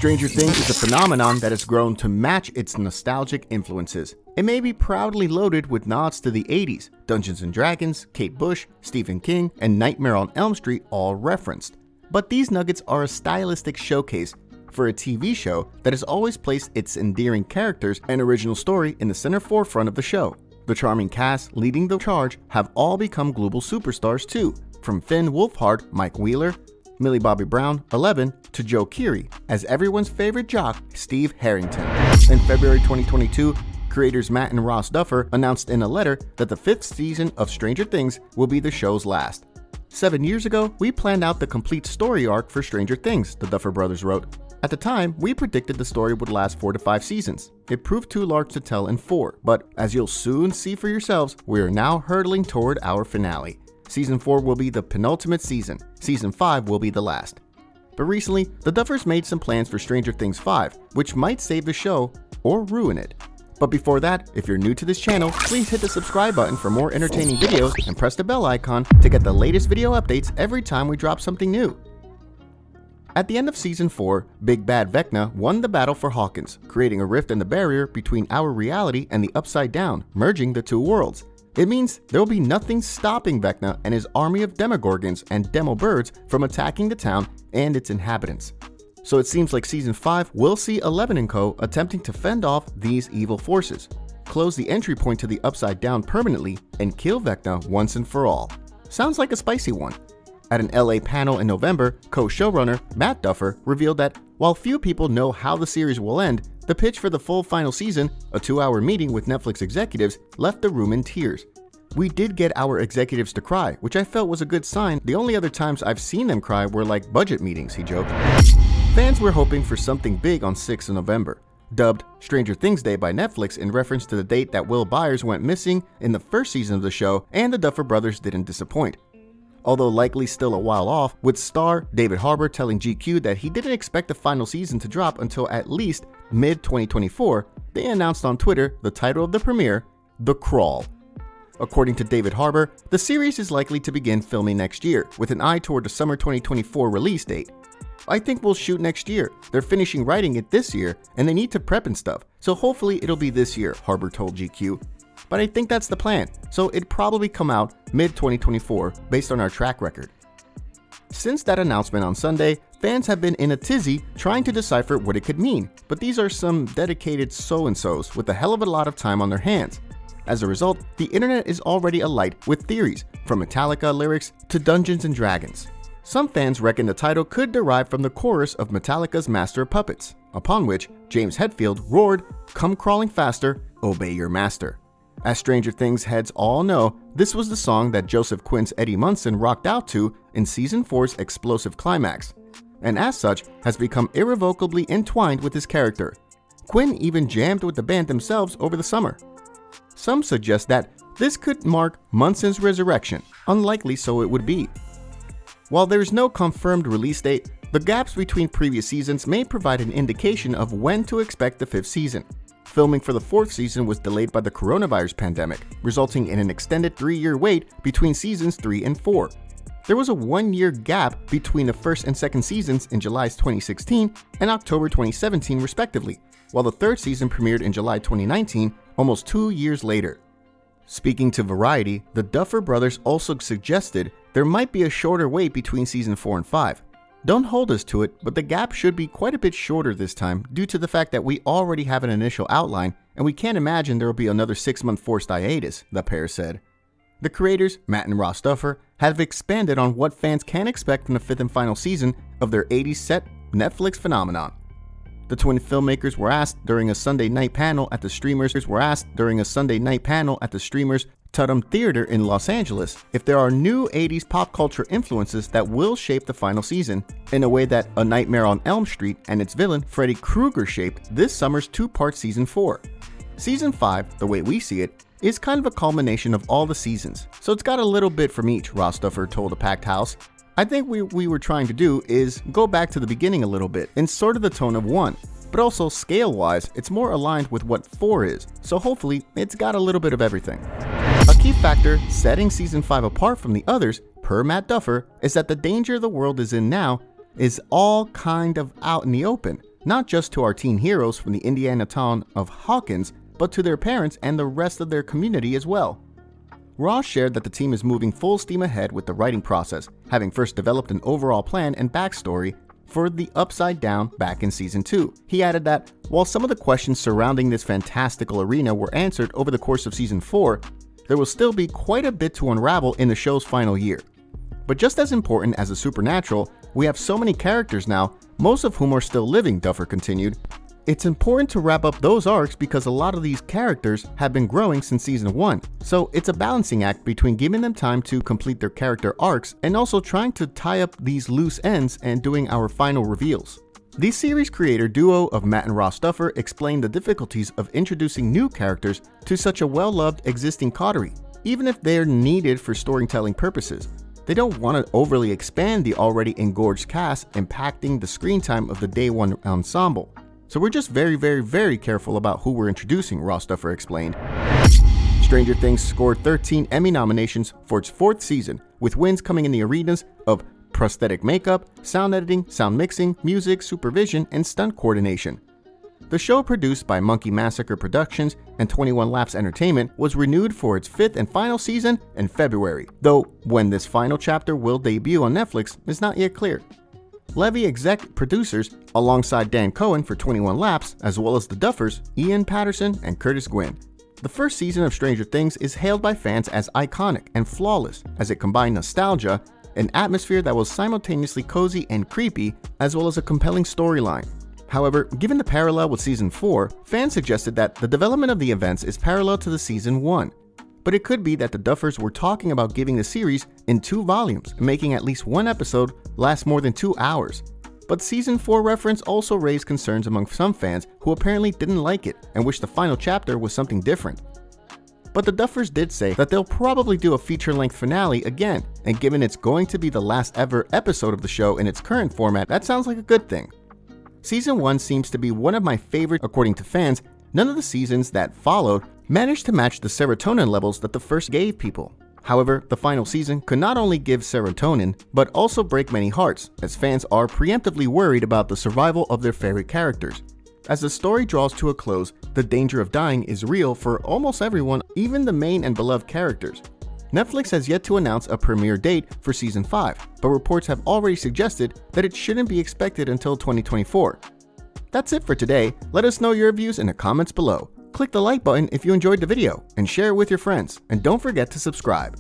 Stranger Things is a phenomenon that has grown to match its nostalgic influences. It may be proudly loaded with nods to the 80s, Dungeons & Dragons, Kate Bush, Stephen King, and Nightmare on Elm Street all referenced. But these nuggets are a stylistic showcase for a TV show that has always placed its endearing characters and original story in the center forefront of the show. The charming cast leading the charge have all become global superstars too, from Finn Wolfhard, Mike Wheeler, Millie Bobby Brown, 11, to Joe Keery, as everyone's favorite jock, Steve Harrington. In February 2022, creators Matt and Ross Duffer announced in a letter that the 5th season of Stranger Things will be the show's last. 7 years ago, we planned out the complete story arc for Stranger Things, the Duffer Brothers wrote. At the time, we predicted the story would last 4 to 5 seasons. It proved too large to tell in 4, but as you'll soon see for yourselves, we are now hurtling toward our finale. Season 4 will be the penultimate season. Season 5 will be the last. But recently, the Duffers made some plans for Stranger Things 5, which might save the show or ruin it. But before that, if you're new to this channel, please hit the subscribe button for more entertaining videos and press the bell icon to get the latest video updates every time we drop something new. At the end of Season 4, Big Bad Vecna won the battle for Hawkins, creating a rift in the barrier between our reality and the Upside Down, merging the two worlds. It means there will be nothing stopping Vecna and his army of Demogorgons and Demo-Birds from attacking the town and its inhabitants. So it seems like Season 5 will see 11 and co. attempting to fend off these evil forces, close the entry point to the Upside Down permanently, and kill Vecna once and for all. Sounds like a spicy one. At an LA panel in November, co-showrunner Matt Duffer revealed that while few people know how the series will end, the pitch for the full final season, a 2-hour meeting with Netflix executives, left the room in tears. We did get our executives to cry, which I felt was a good sign. The only other times I've seen them cry were like budget meetings, he joked. Fans were hoping for something big on 6th of November, dubbed Stranger Things Day by Netflix in reference to the date that Will Byers went missing in the first season of the show, and the Duffer Brothers didn't disappoint. Although likely still a while off, with star David Harbour telling GQ that he didn't expect the final season to drop until at least mid-2024, they announced on Twitter the title of the premiere, The Crawl. According to David Harbour, the series is likely to begin filming next year, with an eye toward the summer 2024 release date. I think we'll shoot next year. They're finishing writing it this year, and they need to prep and stuff, so hopefully it'll be this year, Harbour told GQ. But I think that's the plan, so it'd probably come out mid-2024 based on our track record. Since that announcement on Sunday, fans have been in a tizzy trying to decipher what it could mean, but these are some dedicated so-and-sos with a hell of a lot of time on their hands. As a result, the internet is already alight with theories, from Metallica lyrics to Dungeons & Dragons. Some fans reckon the title could derive from the chorus of Metallica's Master of Puppets, upon which James Hetfield roared, "Come crawling faster, obey your master." As Stranger Things heads all know, this was the song that Joseph Quinn's Eddie Munson rocked out to in Season 4's explosive climax, and as such has become irrevocably entwined with his character. Quinn even jammed with the band themselves over the summer. Some suggest that this could mark Munson's resurrection, unlikely so it would be. While there is no confirmed release date, the gaps between previous seasons may provide an indication of when to expect the 5th season. Filming for the 4th season was delayed by the coronavirus pandemic, resulting in an extended 3-year wait between seasons 3 and 4. There was a 1-year gap between the 1st and 2nd seasons in July 2016 and October 2017 respectively, while the 3rd season premiered in July 2019, almost 2 years later. Speaking to Variety, the Duffer Brothers also suggested there might be a shorter wait between season 4 and 5. Don't hold us to it, but the gap should be quite a bit shorter this time due to the fact that we already have an initial outline and we can't imagine there will be another 6-month forced hiatus, the pair said. The creators, Matt and Ross Duffer, have expanded on what fans can expect from the 5th and final season of their 80s set Netflix phenomenon. The twin filmmakers were asked during a Sunday night panel at the streamers Tudum Theater in Los Angeles if there are new 80s pop culture influences that will shape the final season in a way that A Nightmare on Elm Street and its villain Freddy Krueger shaped this summer's 2-part Season 4. Season 5, the way we see it, is kind of a culmination of all the seasons, so it's got a little bit from each, Ross Duffer told a packed house. I think what we were trying to do is go back to the beginning a little bit in sort of the tone of 1, but also scale-wise, it's more aligned with what 4 is, so hopefully it's got a little bit of everything. A key factor setting Season 5 apart from the others, per Matt Duffer, is that the danger the world is in now is all kind of out in the open. not just to our teen heroes from the Indiana town of Hawkins, but to their parents and the rest of their community as well. Ross shared that the team is moving full steam ahead with the writing process, having first developed an overall plan and backstory for the Upside Down back in Season 2. He added that while some of the questions surrounding this fantastical arena were answered over the course of Season 4, there will still be quite a bit to unravel in the show's final year. But just as important as the supernatural, we have so many characters now, most of whom are still living, Duffer continued. It's important to wrap up those arcs because a lot of these characters have been growing since Season 1, so it's a balancing act between giving them time to complete their character arcs and also trying to tie up these loose ends and doing our final reveals. The series creator duo of Matt and Ross Duffer explained the difficulties of introducing new characters to such a well-loved existing coterie, even if they're needed for storytelling purposes. They don't want to overly expand the already engorged cast, impacting the screen time of the Day One ensemble. So we're just very careful about who we're introducing, Ross Duffer explained. Stranger Things scored 13 Emmy nominations for its 4th season, with wins coming in the arenas of prosthetic makeup, sound editing, sound mixing, music, supervision, and stunt coordination. The show, produced by Monkey Massacre Productions and 21 Laps Entertainment, was renewed for its 5th and final season in February, though when this final chapter will debut on Netflix is not yet clear. Levy exec producers, alongside Dan Cohen for 21 Laps, as well as the Duffers, Ian Patterson and Curtis Gwynn. The first season of Stranger Things is hailed by fans as iconic and flawless, as it combined nostalgia, an atmosphere that was simultaneously cozy and creepy, as well as a compelling storyline. However, given the parallel with Season 4, fans suggested that the development of the events is parallel to the Season 1. But it could be that the Duffers were talking about giving the series in 2 volumes and making at least one episode last more than 2 hours. But Season 4 reference also raised concerns among some fans who apparently didn't like it and wished the final chapter was something different. But the Duffers did say that they'll probably do a feature-length finale again, and given it's going to be the last ever episode of the show in its current format, that sounds like a good thing. Season 1 seems to be one of my favorite according to fans. None of the seasons that followed managed to match the serotonin levels that the first gave people. However, the final season could not only give serotonin, but also break many hearts, as fans are preemptively worried about the survival of their favorite characters. As the story draws to a close, the danger of dying is real for almost everyone, even the main and beloved characters. Netflix has yet to announce a premiere date for Season 5, but reports have already suggested that it shouldn't be expected until 2024. That's it for today. Let us know your views in the comments below. Click the like button if you enjoyed the video and share it with your friends. And don't forget to subscribe.